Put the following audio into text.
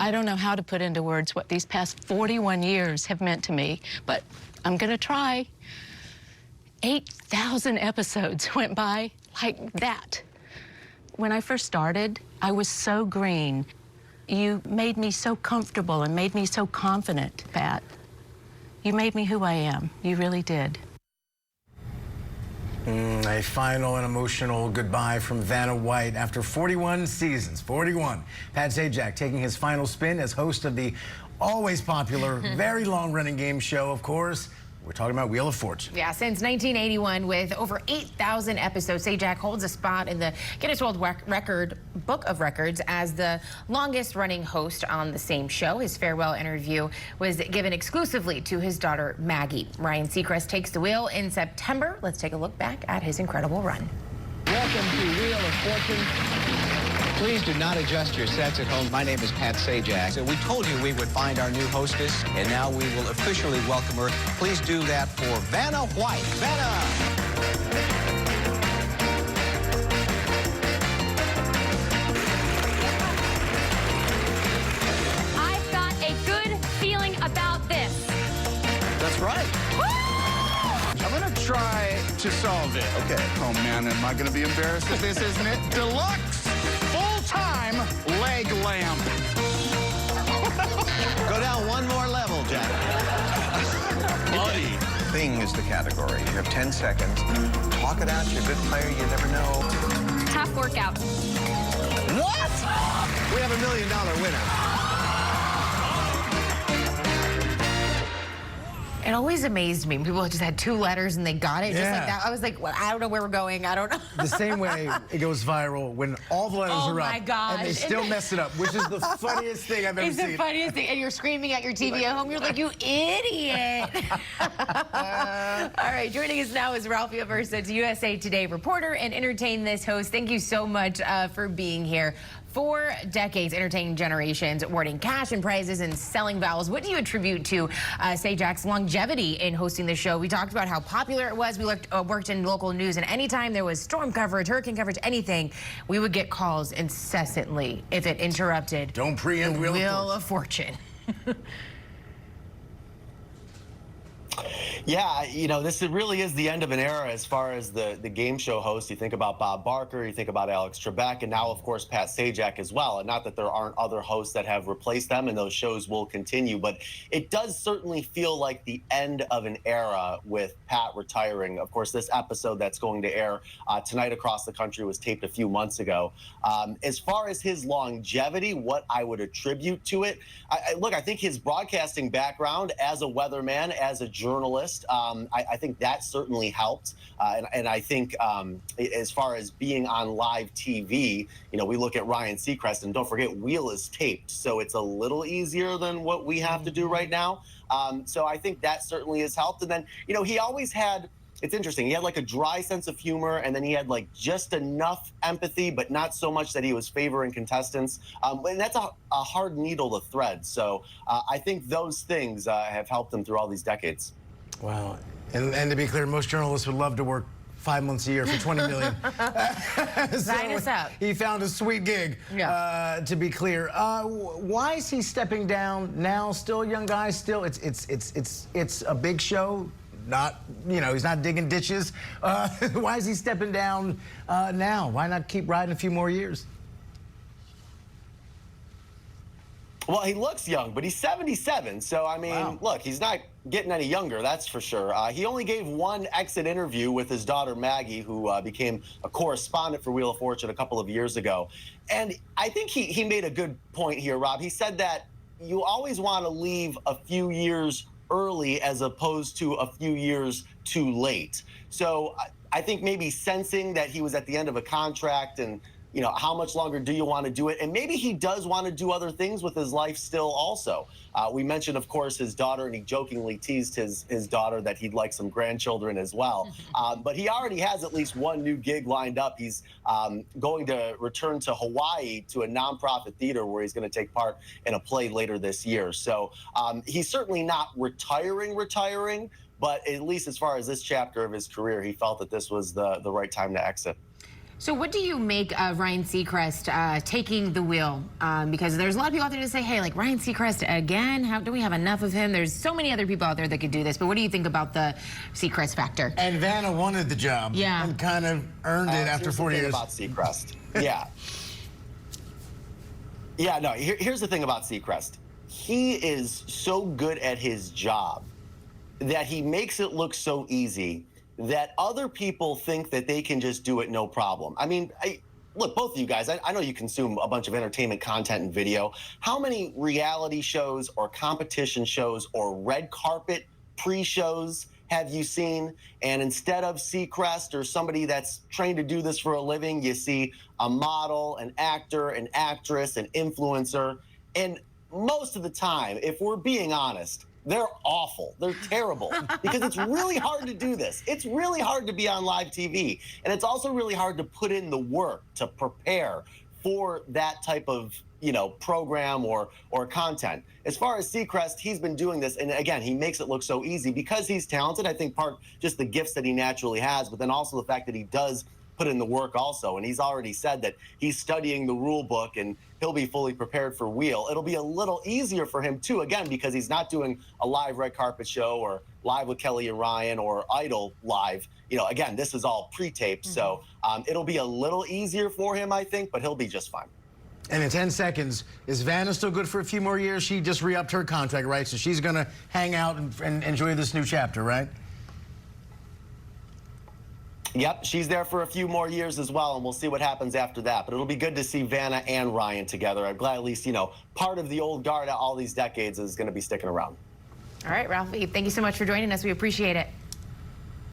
I don't know how to put into words what these past 41 years have meant to me, but I'm gonna try. 8,000 episodes went by like that. When I first started, I was so green. You made me so comfortable and made me so confident, Pat. You made me who I am. You really did. A final and emotional goodbye from Vanna White after 41 seasons. 41. Pat Sajak taking his final spin as host of the always popular, very long-running game show, of course. We're talking about Wheel of Fortune. Yeah, since 1981, with over 8,000 episodes, Sajak holds a spot in the Guinness World Book of Records as the longest-running host on the same show. His farewell interview was given exclusively to his daughter, Maggie. Ryan Seacrest takes the wheel in September. Let's take a look back at his incredible run. Welcome to Wheel of Fortune. Please do not adjust your sets at home. My name is Pat Sajak. So we told you we would find our new hostess, and now we will officially welcome her. Please do that for Vanna White. Vanna! I've got a good feeling about this. That's right. Woo! I'm gonna try to solve it. Okay. Oh man, am I gonna be embarrassed at this, isn't it? Deluxe full-time leg lamp. Go down one more level, Jack. Buddy. Thing is the category. You have 10 seconds. Talk it out. You're a good player. You never know. Tough workout. What? We have $1 million winner. It always amazed me when people just had 2 letters and they got it just like that. I was like, well, I don't know where we're going. I don't know. The same way it goes viral when all the letters are up. Oh my gosh. And they still mess it up, which is the funniest thing I've ever seen. It's the funniest thing. And you're screaming at your TV at home. You're like, you idiot. All right, joining us now is Ralphie Aversa, USA Today reporter and Entertain This host. Thank you so much for being here. 4 decades entertaining generations, awarding cash and prizes and selling vowels. What do you attribute to Sajak's longevity in hosting the show? We talked about how popular it was. We worked in local news, and anytime there was storm coverage, hurricane coverage, anything, we would get calls incessantly if it interrupted. Don't preempt Wheel of Fortune. Yeah, you know, this really is the end of an era as far as the game show hosts. You think about Bob Barker, you think about Alex Trebek, and now, of course, Pat Sajak as well. And not that there aren't other hosts that have replaced them, and those shows will continue, but it does certainly feel like the end of an era with Pat retiring. Of course, this episode that's going to air tonight across the country was taped a few months ago. As far as his longevity, what I would attribute to it, look, I think his broadcasting background as a weatherman, as a journalist, I think that certainly helped. And I think as far as being on live TV, you know, we look at Ryan Seacrest, and don't forget, Wheel is taped. So it's a little easier than what we have to do right now. So I think that certainly has helped. And then, you know, he always had, it's interesting, he had like a dry sense of humor, and then he had like just enough empathy, but not so much that he was favoring contestants. And that's a hard needle to thread. So I think those things have helped him through all these decades. Wow. And to be clear, most journalists would love to work 5 months a year for $20 million. Sign us up. He found a sweet gig, to be clear. Why is he stepping down now? Still a young guy, still, it's a big show. Not, you know, he's not digging ditches. Why is he stepping down now? Why not keep riding a few more years? Well, he looks young, but he's 77. So, I mean, look, he's not getting any younger, that's for sure. He only gave one exit interview with his daughter, Maggie, who became a correspondent for Wheel of Fortune a couple of years ago. And I think he made a good point here, Rob. He said that you always want to leave a few years early as opposed to a few years too late. So I think maybe sensing that he was at the end of a contract and, you know, how much longer do you want to do it? And maybe he does want to do other things with his life still also. We mentioned, of course, his daughter, and he jokingly teased his daughter that he'd like some grandchildren as well. But he already has at least one new gig lined up. He's going to return to Hawaii to a nonprofit theater where he's going to take part in a play later this year. So he's certainly not retiring, but at least as far as this chapter of his career, he felt that this was the right time to exit. So what do you make of Ryan Seacrest taking the wheel? Because there's a lot of people out there to say, hey, like Ryan Seacrest again? How do we have enough of him? There's so many other people out there that could do this. But what do you think about the Seacrest factor? And Vanna wanted the job. Yeah. And kind of earned it after 4 years. About Seacrest. Yeah. Yeah, no, here's the thing about Seacrest. He is so good at his job that he makes it look so easy that other people think that they can just do it no problem. I mean, look, both of you guys, I know you consume a bunch of entertainment content and video. How many reality shows or competition shows or red carpet pre-shows have you seen? And instead of Seacrest or somebody that's trained to do this for a living, you see a model, an actor, an actress, an influencer. And most of the time, if we're being honest, they're awful. They're terrible because it's really hard to do this. It's really hard to be on live TV. And it's also really hard to put in the work to prepare for that type of, program or content. As far as Seacrest, he's been doing this, and again, he makes it look so easy because he's talented. I think part just the gifts that he naturally has, but then also the fact that he does put in the work also. And he's already said that he's studying the rule book and he'll be fully prepared for Wheel. It'll be a little easier for him too, again, because he's not doing a live red carpet show or Live with Kelly and Ryan or Idol live. Again, this is all pre-taped, so it'll be a little easier for him, I think, but he'll be just fine. And in 10 seconds, is Vanna still good for a few more years? She just re-upped her contract, right? So she's going to hang out and enjoy this new chapter, right? Yep, she's there for a few more years as well, and we'll see what happens after that. But it'll be good to see Vanna and Ryan together. I'm glad at least, part of the old guard all these decades is going to be sticking around. All right, Ralphie, thank you so much for joining us. We appreciate it.